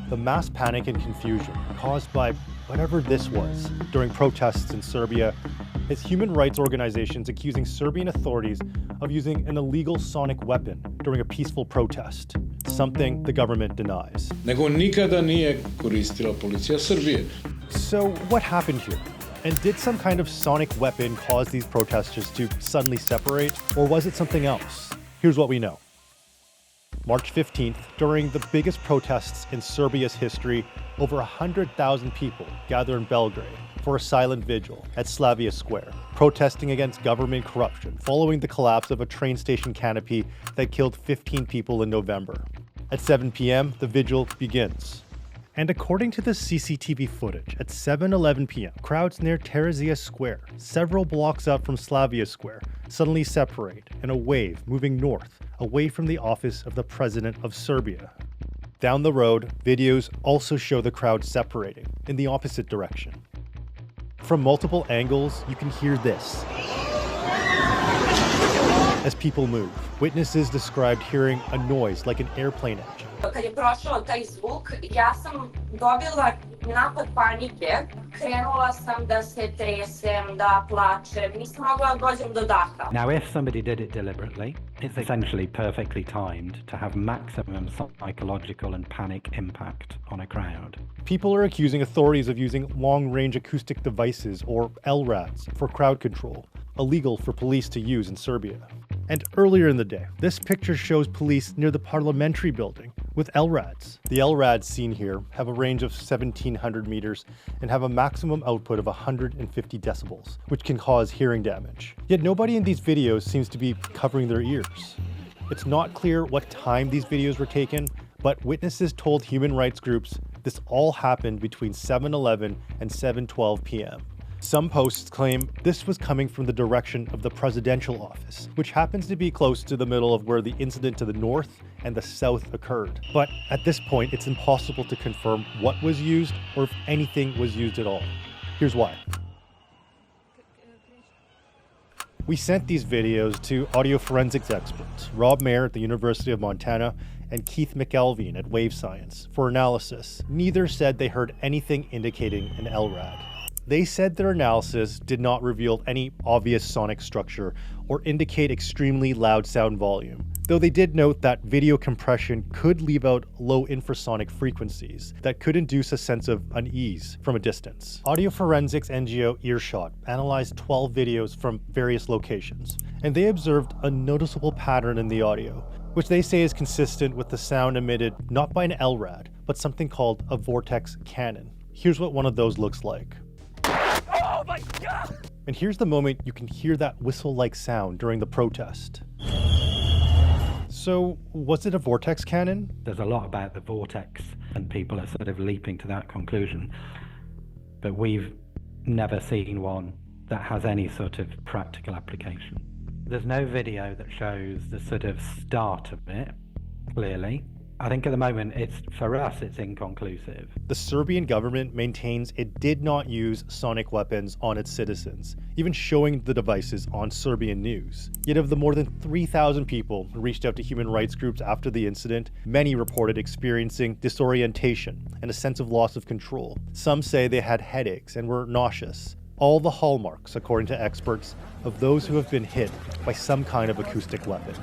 the mass panic and confusion caused by whatever this was during protests in Serbia has human rights organizations accusing Serbian authorities of using an illegal sonic weapon during a peaceful protest, something the government denies. Nego nikada nije koristila policija Srbije. So what happened here? And did some kind of sonic weapon cause these protesters to suddenly separate, or was it something else? Here's what we know. March 15th, during the biggest protests in Serbia's history, over 100,000 people gather in Belgrade for a silent vigil at Slavia Square, protesting against government corruption following the collapse of a train station canopy that killed 15 people in November. At 7 p.m., the vigil begins. And according to the CCTV footage, at 7:11 p.m., crowds near Terezija Square, several blocks up from Slavia Square, suddenly separate in a wave moving north, away from the office of the President of Serbia. Down the road, videos also show the crowd separating in the opposite direction. From multiple angles, you can hear this. As people move, witnesses described hearing a noise like an airplane engine. Kad je prošao taj zvuk, ja sam dobila napad panike. Krenula sam da se tresem, da plačem. Nisam mogla da dođem do daha. Now, if somebody did it deliberately, it's essentially perfectly timed to have maximum psychological and panic impact on a crowd. People are accusing authorities of using long-range acoustic devices, or LRADs, for crowd control, illegal for police to use in Serbia. And earlier in the day, this picture shows police near the parliamentary building with LRADs. The LRADs seen here have a range of 1,700 meters and have a maximum output of 150 decibels, which can cause hearing damage. Yet nobody in these videos seems to be covering their ears. It's not clear what time these videos were taken, but witnesses told human rights groups this all happened between 7:11 and 7:12 p.m. Some posts claim this was coming from the direction of the presidential office, which happens to be close to the middle of where the incident to the north and the south occurred. But at this point, it's impossible to confirm what was used or if anything was used at all. Here's why. We sent these videos to audio forensics experts, Rob Mayer at the University of Montana and Keith McElveen at Wave Science, for analysis. Neither said they heard anything indicating an LRAD. They said their analysis did not reveal any obvious sonic structure or indicate extremely loud sound volume, though they did note that video compression could leave out low infrasonic frequencies that could induce a sense of unease from a distance. Audio forensics NGO Earshot analyzed 12 videos from various locations, and they observed a noticeable pattern in the audio, which they say is consistent with the sound emitted not by an LRAD, but something called a Vortex cannon. Here's what one of those looks like. Oh my God! And here's the moment you can hear that whistle-like sound during the protest. So, was it a Vortex cannon? There's a lot about the Vortex, and people are sort of leaping to that conclusion. But we've never seen one that has any sort of practical application. There's no video that shows the sort of start of it, clearly. I think at the moment, for us, it's inconclusive. The Serbian government maintains it did not use sonic weapons on its citizens, even showing the devices on Serbian news. Yet of the more than 3,000 people who reached out to human rights groups after the incident, many reported experiencing disorientation and a sense of loss of control. Some say they had headaches and were nauseous. All the hallmarks, according to experts, of those who have been hit by some kind of acoustic weapon.